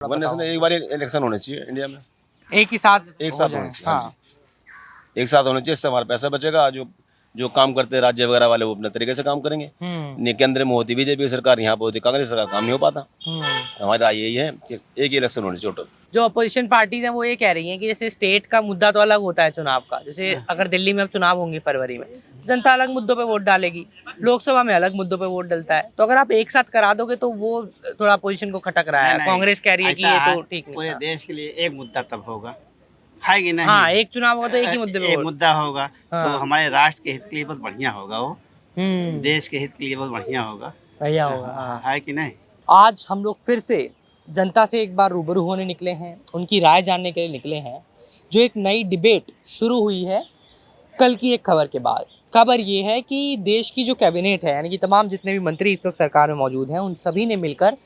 One nation एक बार election होने चाहिए इंडिया में, एक ही साथ एक हो साथ जाए। होने चाहिए। हाँ हाँ, जी, एक साथ होने चाहिए, इससे हमारा पैसा बचेगा। जो जो काम करते हैं राज्य वगैरह वाले वो अपने तरीके से काम करेंगे। केंद्र में होती बीजेपी सरकार, यहाँ पर होती कांग्रेस सरकार, काम नहीं हो पाता। हमारी राय यही है कि एक ही इलेक्शन होने चाहिए टोटल। जो अपोजिशन पार्टीज हैं वो ये कह रही हैं कि जैसे स्टेट का मुद्दा तो अलग होता है चुनाव का, जैसे अगर दिल्ली में अब चुनाव होंगे फरवरी में, जनता अलग मुद्दों पे वोट डालेगी, लोकसभा में अलग मुद्दों पे वोट डलता है। तो अगर आप एक साथ करा दोगे तो वो थोड़ा अपोजिशन को खटक रहा है। नहीं, कांग्रेस कह रही है कि ऐसा ये है, तो ठीक नहीं पूरे था। देश के लिए एक मुद्दा तब होगा, है कि नहीं? हाँ, एक चुनाव होगा तो एक ही मुद्दे पे एक वोट। मुद्दा होगा तो हाँ। हमारे राष्ट्र के हित के लिए बहुत बढ़िया होगा वो, देश के हित के लिए बहुत बढ़िया होगा, बढ़िया होगा। हाँ। है कि नहीं? आज हम लोग फिर से जनता से एक बार रूबरू होने निकले हैं, उनकी राय जानने के लिए निकले हैं। जो एक नई डिबेट शुरू हुई है कल की एक खबर के बाद। खबर ये है कि देश की जो कैबिनेट है, यानी कि तमाम जितने भी मंत्री इस वक्त सरकार में मौजूद हैं, उन सभी ने मिलकर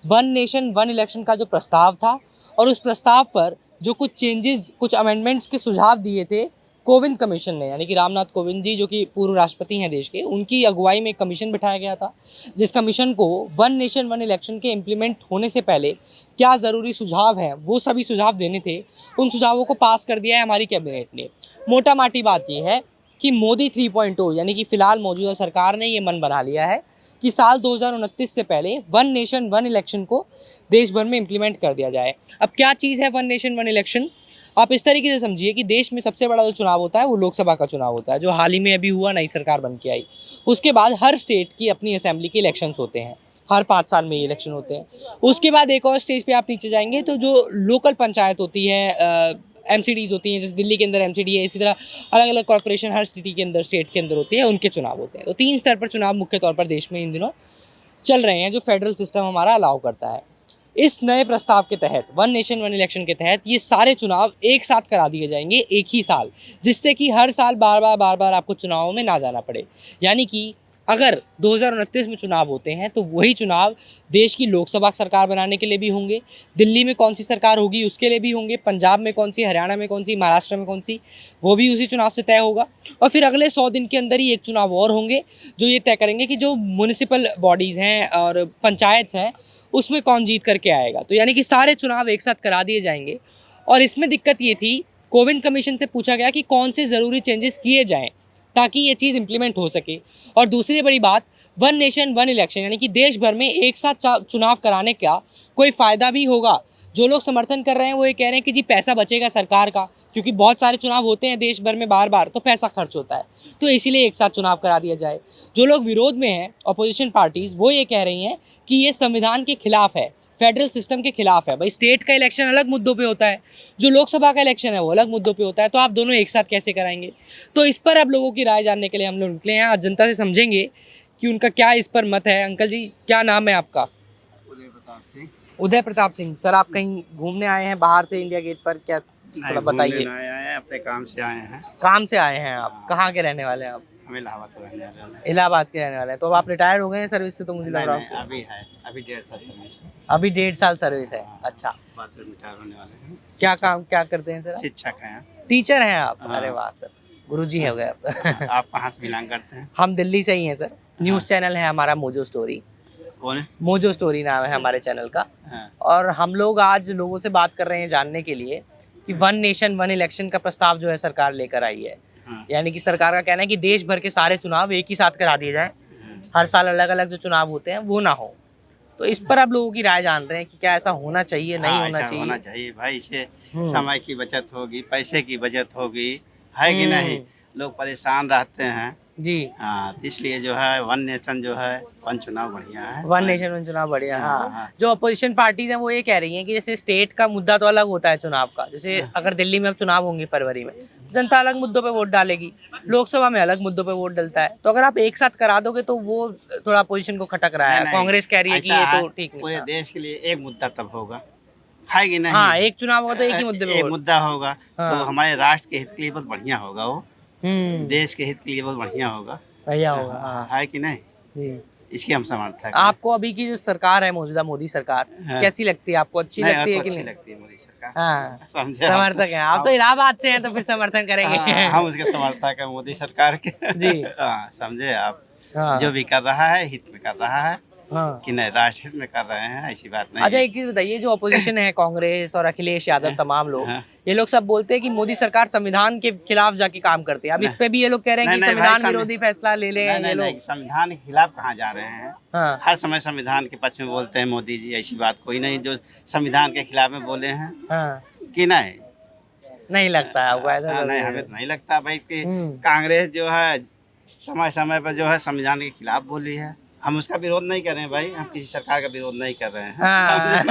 वन नेशन वन इलेक्शन का जो प्रस्ताव था, और उस प्रस्ताव पर जो कुछ चेंजेस, कुछ अमेंडमेंट्स के सुझाव दिए थे कोविंद कमीशन ने, यानी कि रामनाथ कोविंद जी जो कि पूर्व राष्ट्रपति हैं देश के, उनकी अगुवाई में एक कमीशन बिठाया गया था, जिस कमीशन को वन नेशन वन इलेक्शन के इम्प्लीमेंट होने से पहले क्या ज़रूरी सुझाव हैं वो सभी सुझाव देने थे। उन सुझावों को पास कर दिया है हमारी कैबिनेट ने। मोटा माटी बात यह है कि मोदी 3.0 यानी कि फ़िलहाल मौजूदा सरकार ने ये मन बना लिया है कि साल 2029 से पहले वन नेशन वन इलेक्शन को देश भर में इम्प्लीमेंट कर दिया जाए। अब क्या चीज़ है वन नेशन वन इलेक्शन? आप इस तरीके से समझिए कि देश में सबसे बड़ा जो चुनाव होता है वो लोकसभा का चुनाव होता है, जो हाल ही में अभी हुआ, नई सरकार बन के आई। उसके बाद हर स्टेट की अपनी असेंबली के इलेक्शंस होते हैं, हर 5 साल में ये इलेक्शन होते हैं। उसके बाद एक और स्टेज पे आप नीचे जाएंगे तो जो लोकल पंचायत होती है, एमसीडीज़ होती हैं, जैसे दिल्ली के अंदर एमसीडी है, इसी तरह अलग अलग कॉर्पोरेशन हर सिटी के अंदर, स्टेट के अंदर होती है, उनके चुनाव होते हैं। तो 3 स्तर पर चुनाव मुख्य तौर पर देश में इन दिनों चल रहे हैं, जो फेडरल सिस्टम हमारा अलाउ करता है। इस नए प्रस्ताव के तहत, वन नेशन वन इलेक्शन के तहत, ये सारे चुनाव एक साथ करा दिए जाएंगे एक ही साल, जिससे कि हर साल बार बार आपको चुनावों में ना जाना पड़े। यानी कि अगर 2029 में चुनाव होते हैं तो वही चुनाव देश की लोकसभा सरकार बनाने के लिए भी होंगे, दिल्ली में कौन सी सरकार होगी उसके लिए भी होंगे, पंजाब में कौन सी, हरियाणा में कौन सी, महाराष्ट्र में कौन सी, वो भी उसी चुनाव से तय होगा। और फिर अगले 100 दिन के अंदर ही एक चुनाव और होंगे जो ये तय करेंगे कि जो म्यूनिसिपल बॉडीज़ हैं और पंचायत हैं उसमें कौन जीत करके आएगा। तो यानी कि सारे चुनाव एक साथ करा दिए जाएंगे। और इसमें दिक्कत ये थी, कोविंद कमीशन से पूछा गया कि कौन से ज़रूरी चेंजेस किए जाएँ ताकि ये चीज़ इम्प्लीमेंट हो सके। और दूसरी बड़ी बात, वन नेशन वन इलेक्शन यानी कि देश भर में एक साथ चुनाव कराने का कोई फ़ायदा भी होगा। जो लोग समर्थन कर रहे हैं वो ये कह रहे हैं कि जी पैसा बचेगा सरकार का, क्योंकि बहुत सारे चुनाव होते हैं देश भर में बार बार, तो पैसा खर्च होता है, तो इसीलिए एक साथ चुनाव करा दिया जाए। जो लोग विरोध में हैं, अपोजिशन पार्टीज़, वो ये कह रही हैं कि ये संविधान के खिलाफ है, फेडरल सिस्टम के खिलाफ है। भाई स्टेट का इलेक्शन अलग मुद्दों पे होता है, जो लोकसभा का इलेक्शन है वो अलग मुद्दों पे होता है, तो आप दोनों एक साथ कैसे कराएंगे? तो इस पर अब लोगों की राय जानने के लिए हम लोग निकले हैं। आज जनता से समझेंगे कि उनका क्या इस पर मत है। अंकल जी, क्या नाम है आपका? उदय प्रताप सिंह। उदय प्रताप सिंह। सर, आप कहीं घूमने आए हैं बाहर से इंडिया गेट पर, क्या थोड़ा बताइए। आए हैं, अपने काम से आए हैं। काम से आए हैं आप? कहाँ के रहने वाले हैं आप? हम इलाहाबाद से रहने वाले हैं। इलाहाबाद के रहने वाले हैं। तो अब आप रिटायर्ड हो गए हैं सर्विस से, तो मुझे लग रहा है अभी है, अभी 1.5 साल सर्विस है। अभी 1.5 साल सर्विस है। अच्छा, बाद में रिटायर होने वाले हैं। क्या काम क्या करते हैं सर? शिक्षक हैं। टीचर हैं आप? हाँ। अरे वाह सर, गुरुजी हो गए आप। आप कहाँ से बिलोंग करते हैं? हम दिल्ली से ही हैं सर। न्यूज़ चैनल है हमारा मोजो स्टोरी। कौन है? मोजो स्टोरी नाम है हमारे चैनल का। हाँ। और हम लोग आज लोगों से बात कर रहे हैं जानने के लिए कि वन नेशन वन इलेक्शन का प्रस्ताव जो है सरकार लेकर आई है। हाँ। यानी कि सरकार का कहना है कि देश भर के सारे चुनाव एक ही साथ करा दिए जाएं, हर साल अलग अलग जो चुनाव होते हैं वो ना हो। तो इस पर आप लोगों की राय जान रहे हैं कि क्या ऐसा होना चाहिए, नहीं होना ऐसा चाहिए? होना चाहिए भाई, इससे समय की बचत होगी, पैसे की बचत होगी, है कि नहीं? लोग परेशान रहते हैं जी। हाँ, तो इसलिए जो है वन नेशन जो है वन चुनाव बढ़िया है। वन नेशन वन चुनाव बढ़िया। हाँ। हाँ। जो अपोजिशन पार्टीज हैं वो ये कह रही हैं कि जैसे स्टेट का मुद्दा तो अलग होता है चुनाव का, जैसे अगर दिल्ली में अब चुनाव होंगे फरवरी में, जनता अलग मुद्दों पे वोट डालेगी, लोकसभा में अलग मुद्दों पे वोट डलता है। तो अगर आप एक साथ करा दोगे तो वो थोड़ा अपोजिशन को खटक रहा है। नहीं, कांग्रेस कह रही है कि ऐसा ये है, तो ठीक नहीं पूरे था। देश के लिए एक मुद्दा तब होगा, है कि नहीं? हाँ, एक चुनाव होगा तो एक ही मुद्दे पे एक वोट। मुद्दा होगा तो हाँ। हमारे राष्ट्र के हित के लिए बहुत बढ़िया होगा वो, देश के हित के लिए बहुत बढ़िया होगा, बढ़िया होगा। हाँ है कि नहीं? जी। इसके हम समर्थक हैं। आपको अभी की जो सरकार है मौजूदा मोदी सरकार, हाँ। कैसी लगती है आपको? अच्छी नहीं, लगती है तो कि अच्छी नहीं? लगती है मोदी सरकार। हाँ, समझे? समर्थक हैं आप तो इलाहाबाद से हैं तो फिर समर्थन करेंगे। हम उसके समर्थक हैं मोदी सरकार के। जी। हाँ, समझे आप? हाँ। जो भी कर रहा है हित में कर रहा है, हाँ। कि नहीं राष्ट्रहित में कर रहे हैं, ऐसी बात नहीं अच्छा है। एक चीज बताइए, जो अपोजिशन है कांग्रेस और अखिलेश यादव तमाम लोग, हाँ। ये लोग सब बोलते हैं कि मोदी सरकार संविधान के खिलाफ जाके काम करती है। अब इस पे भी ये लोग कह रहे हैं कि नहीं, भाई, संविधान विरोधी फैसला ले ले नहीं ये नहीं लोग। नहीं, संविधान के खिलाफ कहाँ जा रहे हैं। हाँ हर समय संविधान के पक्ष में बोलते हैं मोदी जी, ऐसी बात कोई नहीं जो संविधान के खिलाफ में बोले हैं हाँ, कि नहीं। नहीं लगता है आपको ऐसा? नहीं, हमें तो नहीं लगता भाई कि हम्म। कांग्रेस जो है समय समय पर जो है संविधान के खिलाफ बोली है। हम उसका विरोध नहीं कर रहे हैं भाई, हम किसी सरकार का विरोध नहीं कर रहे हैं। हाँ।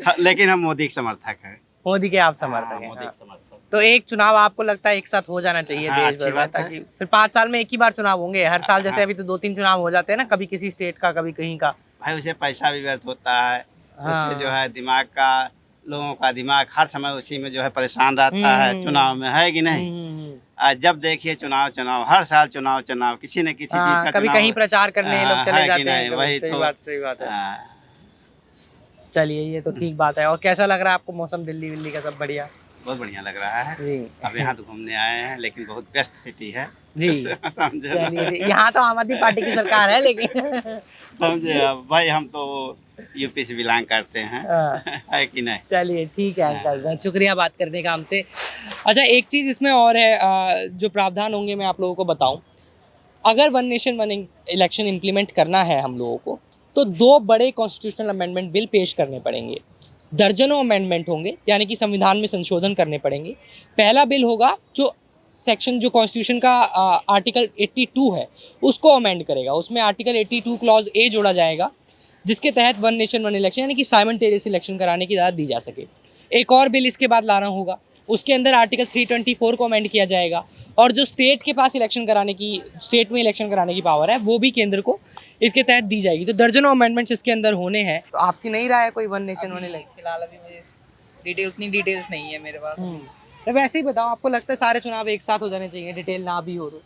हाँ, लेकिन हम मोदी के समर्थक हैं। मोदी के आप हाँ, समर्थक हैं? मोदी हाँ। के समर्थक। तो एक चुनाव आपको लगता है एक साथ हो जाना चाहिए हाँ, देश अच्छी भर में, बात है। ताकि फिर 5 साल में एक ही बार चुनाव होंगे हर साल, जैसे हाँ। अभी तो 2-3 चुनाव हो जाते हैं ना, कभी किसी स्टेट का कभी कहीं का। भाई उसे पैसा भी व्यर्थ होता है, हाँ। उससे जो है दिमाग का, लोगों का दिमाग हर समय उसी में जो है परेशान रहता है चुनाव में, है कि नहीं। आज जब देखिए चुनाव, हर साल चुनाव, किसी न किसी चीज हाँ, का कभी चुनाव। कहीं प्रचार करने लोग हाँ, चले है कि जाते नहीं, हैं, वही सही तो। बात है। हाँ, चलिए ये तो ठीक बात है। और कैसा लग रहा है आपको मौसम दिल्ली विल्ली का? सब बढ़िया बहुत बढ़िया लग रहा है। जी। अब यहाँ तो घूमने आए हैं, लेकिन बहुत व्यस्त सिटी है। जी। समझे ना? चलिए यहाँ तो आम आदमी पार्टी की सरकार है लेकिन समझे अब भाई, हम तो यूपी से बिलोंग करते हैं। हाँ। है कि नहीं। चलिए ठीक है अंकल, बहुत शुक्रिया बात करने का हमसे। अच्छा एक चीज़ इसमें और है, जो प्रावधान होंगे मैं आप लोगों को बताऊं। अगर one nation one election implement करना है हम लोगों को, तो 2 बड़े कॉन्स्टिट्यूशनल अमेंडमेंट बिल पेश करने पड़ेंगे। दर्जनों अमेंडमेंट होंगे, यानी कि संविधान में संशोधन करने पड़ेंगे। पहला बिल होगा जो सेक्शन, जो कॉन्स्टिट्यूशन का आर्टिकल 82 है उसको अमेंड करेगा। उसमें आर्टिकल 82 क्लॉज ए जोड़ा जाएगा, जिसके तहत वन नेशन वन इलेक्शन यानी कि साइमल्टेनियस इलेक्शन कराने की इजाज़त दी जा सके। एक और बिल इसके बाद लाना होगा, उसके अंदर आर्टिकल 324 को अमेंड किया जाएगा, और जो स्टेट के पास इलेक्शन कराने की, स्टेट में इलेक्शन कराने की पावर है, वो भी केंद्र को इसके तहत दी जाएगी। तो दर्जनों अमेंडमेंट्स इसके अंदर होने हैं। तो आपकी नहीं राय है कोई वन नेशन वन इलेक्शन? फिलहाल अभी मुझे उतनी डिटेल्स नहीं है मेरे पास। तो वैसे ही बताओ, आपको लगता है सारे चुनाव एक साथ हो जाने चाहिए, डिटेल ना भी हो तो?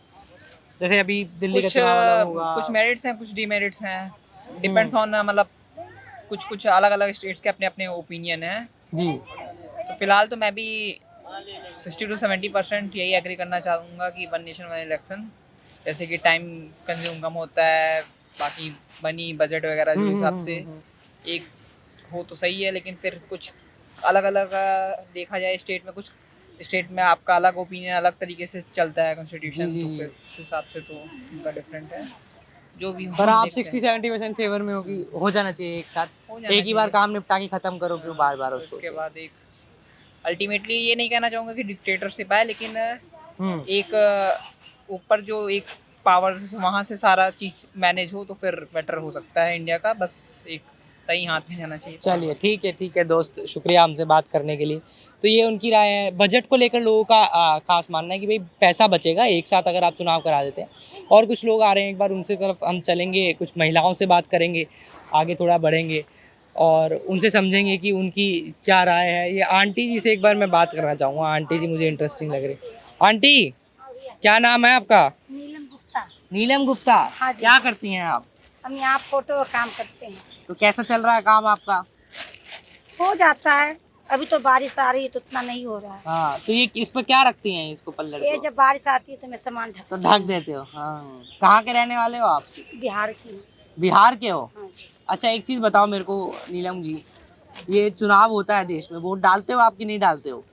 जैसे अभी दिल्ली का चुनाव अलग होगा। कुछ मेरिट्स हैं, कुछ डीमेरिट्स हैं, डिपेंड्स ऑन, मतलब कुछ अलग अलग स्टेट्स के अपने अपने ओपिनियन हैं। जी। तो फिलहाल तो मैं भी 60 to 70% यही एग्री करना चाहूँगा कि वन नेशन वन इलेक्शन, जैसे कि टाइम कंज्यूम कम होता है, बाकी मनी बजट वगैरह जो हिसाब से एक हो तो सही है। लेकिन फिर कुछ अलग अलग देखा जाए स्टेट में, कुछ स्टेट में आपका अलग ओपिनियन अलग तरीके से चलता है कॉन्स्टिट्यूशन, तो फिर उस हिसाब से तो उनका डिफरेंट है। जो भी हो, पर आप देखते हैं। 60-70% फेवर में हो कि हो जाना चाहिए एक साथ, हो जाना एक ही बार चाहिए। काम निपटा के खत्म करो, क्यों बार बार उसके बाद एक अल्टीमेटली ये नहीं कहना चाहूँगा कि डिक्टेटरशिप है, लेकिन एक ऊपर जो एक पावर वहाँ से सारा चीज़ मैनेज हो तो फिर बेटर हो सकता है इंडिया का। बस एक सही हाथ में जाना चाहिए। चलिए ठीक है दोस्त, शुक्रिया हमसे बात करने के लिए। तो ये उनकी राय है। बजट को लेकर लोगों का खास मानना है कि भाई पैसा बचेगा एक साथ अगर आप चुनाव करा देते हैं। और कुछ लोग आ रहे हैं, एक बार उनसे तरफ हम चलेंगे, कुछ महिलाओं से बात करेंगे, आगे थोड़ा बढ़ेंगे और उनसे समझेंगे कि उनकी क्या राय है। ये आंटी जी से एक बार मैं बात करना चाहूँगा। आंटी जी मुझे इंटरेस्टिंग लग रही। आंटी क्या नाम है आपका? नीलम गुप्ता। नीलम गुप्ता। हाँ जी। क्या करती हैं आप? हम यहाँ फोटो का काम करते हैं। तो कैसा चल रहा है काम आपका? हो जाता है, अभी तो बारिश आ रही है तो उतना नहीं हो रहा है। हाँ, तो ये इस पर क्या रखती हैं, इसको पल्लर ये को? जब बारिश आती है तो मैं सामान तो ढकती ढक देते हो। हाँ, कहाँ के रहने वाले हो आप? हूँ। बिहार की। बिहार के हो? हाँ जी। अच्छा एक चीज़ बताओ मेरे को नीलम जी, ये चुनाव होता है देश में, वोट डालते हो आप कि नहीं डालते हो?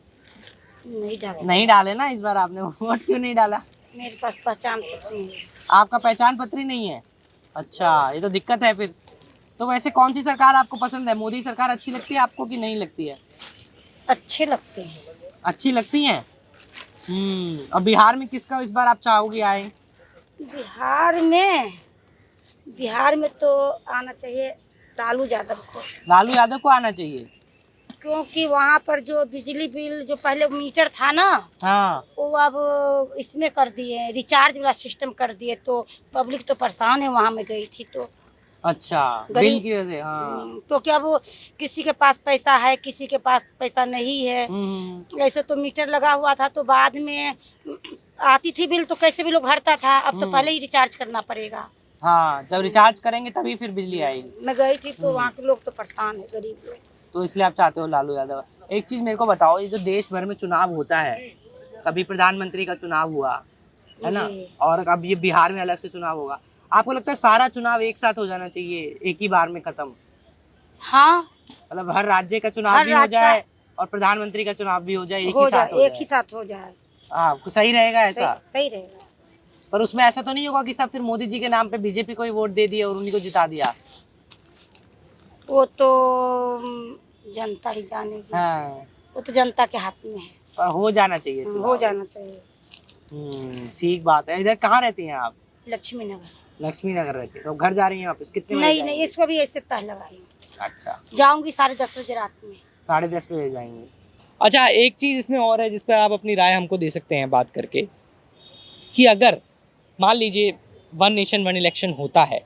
नहीं डालती। नहीं डाले ना इस बार आपने, वोट क्यों नहीं डाला? मेरे पास पहचान पत्र नहीं है। आपका पहचान पत्र ही नहीं है? अच्छा, ये तो दिक्कत है फिर। तो वैसे कौन सी सरकार आपको पसंद है? मोदी सरकार अच्छी लगती है आपको कि नहीं लगती है? अच्छे लगते हैं। अच्छी लगती हैं। और बिहार में किसका इस बार आप चाहोगे आए? बिहार में तो आना चाहिए लालू यादव को, लालू यादव को आना चाहिए। क्योंकि वहाँ पर जो बिजली बिल जो पहले मीटर था ना, हाँ, वो अब इसमें कर दिए, रिचार्ज वाला सिस्टम कर दिए, तो पब्लिक तो परेशान है। वहाँ में गई थी तो अच्छा, बिल की वजह से। हाँ। तो क्या वो किसी के पास पैसा है, किसी के पास पैसा नहीं है। ऐसे तो मीटर लगा हुआ था तो बाद में आती थी बिल तो कैसे भी लोग भरता था, अब तो पहले ही रिचार्ज करना पड़ेगा। हाँ, जब रिचार्ज करेंगे तभी फिर बिजली आएगी। मैं गई थी तो वहाँ के लोग तो परेशान है, गरीब लोग। तो इसलिए आप चाहते हो लालू यादव। एक चीज मेरे को बताओ, ये जो देश भर में चुनाव होता है, कभी प्रधानमंत्री का चुनाव हुआ है ना, जी। और अब ये बिहार में अलग से चुनाव होगा। आपको लगता है सारा चुनाव एक साथ हो जाना चाहिए, एक ही बार में खत्म? हाँ, मतलब हर राज्य का चुनाव हर भी हो राज्य का जाए और प्रधानमंत्री का चुनाव भी हो जाए, एक हो ही जाए, साथ हो एक ही जाए। साथ हो जाए, हाँ, सही रहेगा सही ऐसा। सही रहेगा। पर उसमें ऐसा तो नहीं होगा कि सब फिर मोदी जी के नाम पे बीजेपी को ही वोट दे दिया और उन्हीं को जिता दिया? वो तो जनता ही जानेगी, हाँ, वो तो जनता के हाथ में है। पर हो जाना चाहिए हो चुनाव। जाना चाहिए। ठीक बात है। इधर कहाँ रहती हैं आप? लक्ष्मी नगर। लक्ष्मी नगर रहती है, तो घर जा रही हैं वापस? कितने बजे नहीं जाएंगी? नहीं, इसको भी ऐसे तह लगाई हूँ। अच्छा, जाऊंगी 10:30 बजे रात में। 10:30 बजे जाएंगे। अच्छा, एक चीज़ इसमें और है जिस पर आप अपनी राय हमको दे सकते हैं बात करके, कि अगर मान लीजिए वन नेशन वन इलेक्शन होता है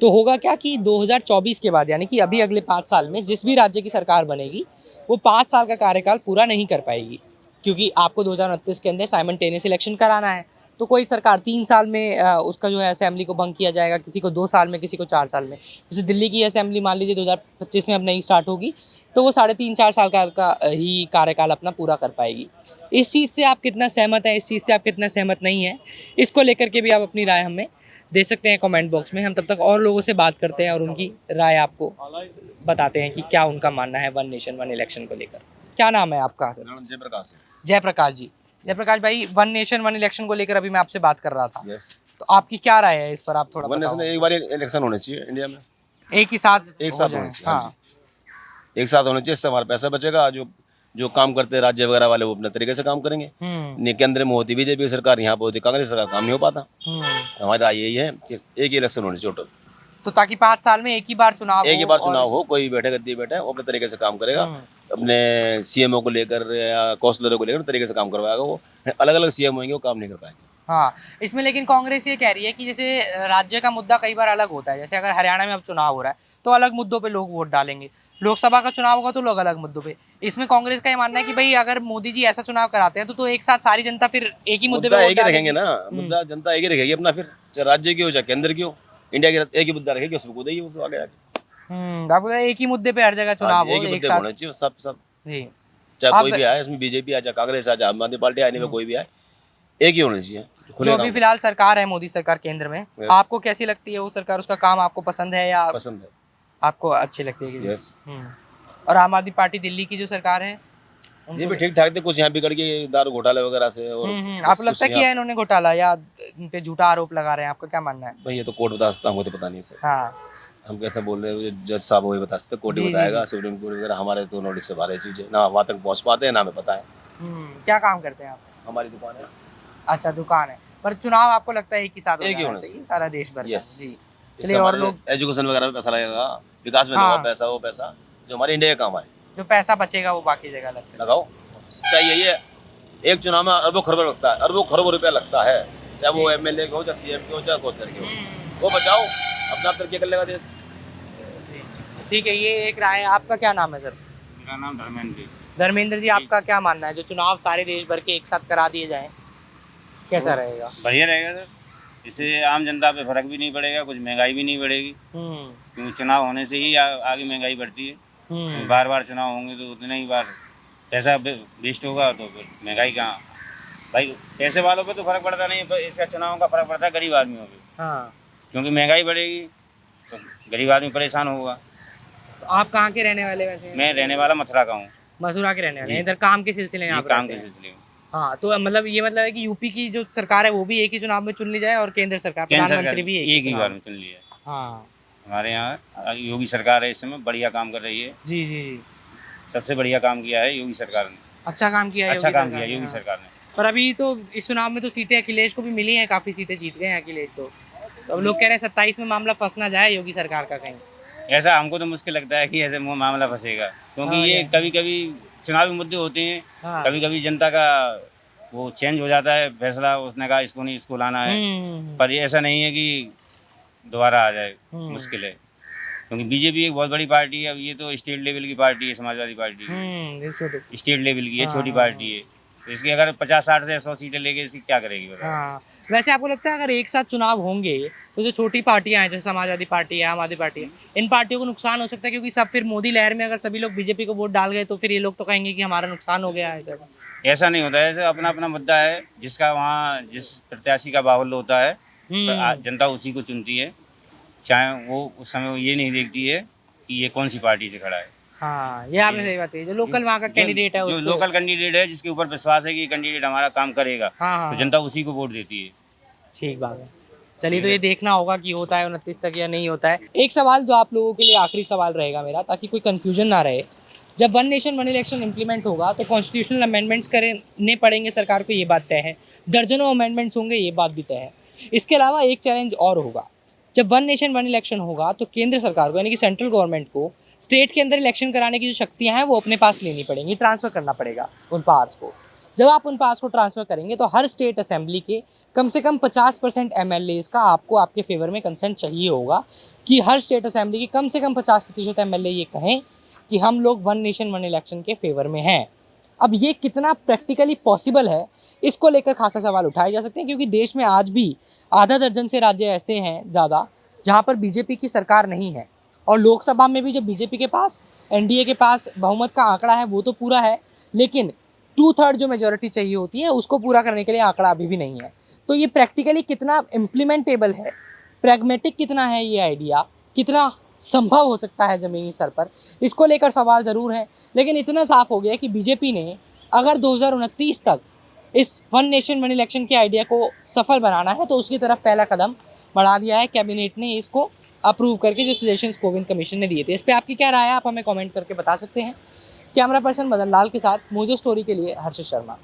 तो होगा क्या कि 2024 के बाद, यानी कि अभी अगले 5 साल में जिस भी राज्य की सरकार बनेगी वो 5 साल का कार्यकाल पूरा नहीं कर पाएगी, क्योंकि आपको 2029 के अंदर साइमल्टेनियस इलेक्शन कराना है। तो कोई सरकार 3 साल में उसका जो है असेंबली को भंग किया जाएगा, किसी को 2 साल में, किसी को 4 साल में। जैसे दिल्ली की असेंबली मान लीजिए 2025 में अब नई स्टार्ट होगी, तो वो 3.5-4 साल का ही कार्यकाल अपना पूरा कर पाएगी। इस चीज़ से आप कितना सहमत हैं, इस चीज़ से आप कितना सहमत नहीं हैं, इसको लेकर के भी आप अपनी राय हमें दे सकते हैं कमेंट बॉक्स में। हम तब तक और लोगों से बात करते हैं और उनकी राय आपको बताते हैं कि क्या उनका मानना है वन नेशन वन इलेक्शन को लेकर। क्या नाम है आपका? जयप्रकाश है। जयप्रकाश जी। जयप्रकाश भाई, वन नेशन वन इलेक्शन को लेकर अभी मैं आपसे बात कर रहा था, यस। तो आपकी क्या राय है इस पर? आप थोड़ा वन नेशन बताओ। एक बार इलेक्शन होने चाहिए इंडिया में, एक ही साथ एक हो साथ जाए। होने चाहिए। हाँ हाँ, जी, एक साथ होने चाहिए, इससे हमारा पैसा बचेगा। जो काम करते हैं राज्य वगैरह वाले, वो अपने तरीके से काम करेंगे। नहीं, केंद्र में होती बीजेपी सरकार, यहाँ पे होती कांग्रेस सरकार, काम नहीं हो पाता। हमारी राय यही है कि एक ही इलेक्शन होनी चाहिए टोटल, तो ताकि 5 साल में एक ही बार चुनाव एक ही हो बार और- चुनाव हो, कोई बैठे गद्दी बैठे वो अपने तरीके से काम करेगा, अपने सीएमओ को लेकर या कौंसलरों को लेकर तरीके से काम करवाएगा। वो अलग अलग सीएम होंगे, वो काम नहीं कर पाएंगे। हाँ, इसमें लेकिन कांग्रेस ये कह रही है कि जैसे राज्य का मुद्दा कई बार अलग होता है, जैसे अगर हरियाणा में अब चुनाव हो रहा है तो अलग मुद्दों पे लोग वोट डालेंगे, लोकसभा का चुनाव होगा तो लोग अलग मुद्दों पे। इसमें कांग्रेस का ये मानना है कि भाई अगर मोदी जी ऐसा चुनाव कराते हैं तो एक साथ सारी जनता फिर एक ही मुद्दे पे मुद्दा वोट एक ही डालेगी। रखेंगे ना, मुद्दा जनता एक ही रखेगी अपना, फिर चाहे राज्य की हो चाहे केंद्र की हो, इंडिया की एक ही मुद्दा रखेगी, उसमें कूदेगी वो आगे जाके। आपको लगता है एक ही मुद्दे पे हर जगह चुनाव एक हो ही एक मुद्दे साथ? होने चाहिए, सब जी, चाहे आप- कोई भी आए, इसमें बीजेपी आए चाहे कांग्रेस आए चाहे आम आदमी पार्टी आए, नहीं में कोई भी आए, एक ही होना चाहिए। जो खुले अभी काम फिलहाल सरकार है मोदी सरकार केंद्र में, Yes. आपको कैसी लगती है वो सरकार? उसका काम आपको पसंद है या पसंद है। आपको अच्छी लगती है कि? यस, और आम आदमी पार्टी दिल्ली की जो सरकार है ये भी ठीक ठाक थे, कुछ यहाँ बिगड़ गए दारू घोटाले वगैरह से। और आपको लगता है कि इन्होंने घोटाला या इन पे झूठा आरोप लगा रहे हैं? आपका क्या मानना है? भाई ये तो कोर्ट बता सकता, हमको तो पता नहीं सर, हाँ, हम कैसे बोल रहे हैं, जज साहब वही बता सकते, कोर्ट ही जी, जी, बताएगा। सुप्रीम कोर्ट वगैरह हमारे तो नोटिस से बाहर है चीजें, ना वहाँ तक पहुँच पाते हैं ना हमें पता है। क्या काम करते हैं आप? हमारी दुकान है। अच्छा, दुकान है। पर चुनाव आपको लगता है एक ही साथ एक ही होना होना चाहिए सारा देश भर का? यस, जी, इससे चलिए। और हमारे लोग एजुकेशन वगैरह में पैसा लगेगा, विकास में हाँ। लगाओ पैसा, वो पैसा जो हमारे इंडिया का काम आए जो पैसा बचेगा वो बाकी जगह अलग से लगाओ। सच्चाई यही है, एक चुनाव में अरबों खरबों लगता है, अरबों खरबों रुपया लगता है, चाहे वो एमएलए हो चाहे सीएम हो चाहे कोई तरह हो, वो बचाओ, अपना तरक्की कर लेगा देश। ठीक है, ये एक राय है। आपका क्या नाम है सर? मेरा नाम धर्मेंद्र। धर्मेंद्र जी, आपका क्या मानना है जो चुनाव सारे देश भर के एक साथ करा दिए जाएं, कैसा रहेगा? बढ़िया रहेगा सर, इससे आम जनता पे फर्क भी नहीं पड़ेगा, कुछ महंगाई भी नहीं बढ़ेगी, क्योंकि चुनाव होने से ही आगे महंगाई बढ़ती है। बार बार चुनाव होंगे तो उतने ही बार पैसा वेस्ट होगा, तो फिर महंगाई कहाँ? भाई पैसे वालों पे तो फर्क पड़ता नहीं है, इसका चुनाव का फर्क पड़ता है गरीब आदमियों पे, हाँ, क्योंकि महंगाई बढ़ेगी तो गरीब आदमी परेशान होगा। तो आप कहाँ के रहने वाले वैसे? मैं रहने वाला मथुरा का हूँ, मथुरा के रहने वाले हैं। जी। इधर काम के सिलसिले में ये आप काम रहते के हैं? सिलसिले में। हाँ, तो मतलब ये मतलब है कि यूपी की जो सरकार है वो भी एक ही चुनाव में चुन ली जाए और केंद्र सरकार केंद्र सरकार प्रधानमंत्री भी एक ही चुनाव बार में। में चुन लिया। हाँ, हमारे यहाँ योगी सरकार है, इस समय बढ़िया काम कर रही है, जी जी जी, सबसे बढ़िया काम किया है योगी सरकार ने, अच्छा काम किया है अच्छा योगी काम सरकार किया ने, योगी हाँ। सरकार ने। पर अभी तो इस चुनाव में तो सीटें अखिलेश को भी मिली हैं, काफी सीटें जीत गए हैं अखिलेश तो अब लोग कह रहे हैं 27 में मामला फंस ना जाए योगी सरकार का कहीं। ऐसा हमको तो मुश्किल लगता है कि ऐसे मामला फंसेगा, क्योंकि हाँ, ये ये। कभी कभी चुनावी मुद्दे होते हैं, हाँ। कभी कभी जनता का वो चेंज हो जाता है फैसला, उसने कहा इसको नहीं इसको लाना है, पर ये ऐसा नहीं है कि दोबारा आ जाए, मुश्किल है, क्योंकि बीजेपी एक बहुत बड़ी पार्टी है। अब ये तो स्टेट लेवल की पार्टी है, समाजवादी पार्टी है, स्टेट लेवल की है, छोटी पार्टी है, तो इसकी अगर 50-60 से 100 सीटें लेके इसकी क्या करेगी बताओ? हाँ, वैसे आपको लगता है अगर एक साथ चुनाव होंगे तो जो छोटी पार्टियां हैं जैसे समाजवादी पार्टी है, आम आदमी पार्टी है, इन पार्टियों को नुकसान हो सकता है? क्योंकि सब फिर मोदी लहर में अगर सभी लोग बीजेपी को वोट डाल गए तो फिर ये लोग तो कहेंगे कि हमारा नुकसान हो गया है सर। ऐसा नहीं होता है, ऐसे अपना अपना मुद्दा है, जिसका वहाँ जिस प्रत्याशी का बाहुल्य होता है पर जनता उसी को चुनती है, चाहे वो उस समय वो ये नहीं देखती है कि ये कौन सी पार्टी से खड़ा है। हाँ, ये आपने सही बात कही। जो लोकल वहाँ का कैंडिडेट है जो उसको, लोकल कैंडिडेट है जिसके ऊपर विश्वास है कि ये कैंडिडेट हमारा काम करेगा, हाँ, तो जनता उसी को वोट देती है। ठीक बात है। चलिए, तो ये देखना होगा कि होता है 29 तक या नहीं होता है। एक सवाल जो आप लोगों के लिए आखिरी सवाल रहेगा मेरा, ताकि कोई कंफ्यूजन ना रहे। जब one nation one election implement होगा तो कॉन्स्टिट्यूशनल अमेंडमेंट्स करने पड़ेंगे सरकार को, ये बात तय है। दर्जनों अमेंडमेंट्स होंगे, ये बात भी तय है। इसके अलावा एक चैलेंज और होगा। जब वन नेशन वन इलेक्शन होगा तो केंद्र सरकार को, यानी कि सेंट्रल गवर्नमेंट को, स्टेट के अंदर इलेक्शन कराने की जो शक्तियाँ हैं वो अपने पास लेनी पड़ेंगी, ट्रांसफ़र करना पड़ेगा उन पावर्स को। जब आप उन पावर्स को ट्रांसफ़र करेंगे तो हर स्टेट असेंबली के कम से कम 50% MLAs का आपको आपके फेवर में कंसेंट चाहिए होगा, कि हर स्टेट असेंबली के कम से कम 50% MLA ये कहें कि हम लोग वन नेशन वन इलेक्शन के फेवर में हैं। अब ये कितना प्रैक्टिकली पॉसिबल है, इसको लेकर खासा सवाल उठाए जा सकते हैं, क्योंकि देश में आज भी आधा दर्जन से राज्य ऐसे हैं ज़्यादा जहाँ पर बीजेपी की सरकार नहीं है। और लोकसभा में भी जो बीजेपी के पास, एनडीए के पास बहुमत का आंकड़ा है वो तो पूरा है, लेकिन 2/3 जो मेजोरिटी चाहिए होती है उसको पूरा करने के लिए आंकड़ा अभी भी नहीं है। तो ये प्रैक्टिकली कितना इम्प्लीमेंटेबल है, प्रैग्मेटिक कितना है ये आइडिया, कितना संभव हो सकता है ज़मीनी स्तर पर, इसको लेकर सवाल ज़रूर है। लेकिन इतना साफ हो गया कि बीजेपी ने अगर 2029 तक इस वन नेशन वन इलेक्शन के आइडिया को सफल बनाना है तो उसकी तरफ पहला कदम बढ़ा दिया है। कैबिनेट ने इसको अप्रूव करके, जो सजेशंस कोविंद कमीशन ने दिए थे। इस पर आपकी क्या राय है, आप हमें कमेंट करके बता सकते हैं। कैमरा पर्सन मदन लाल के साथ मोजो स्टोरी के लिए हर्षित शर्मा।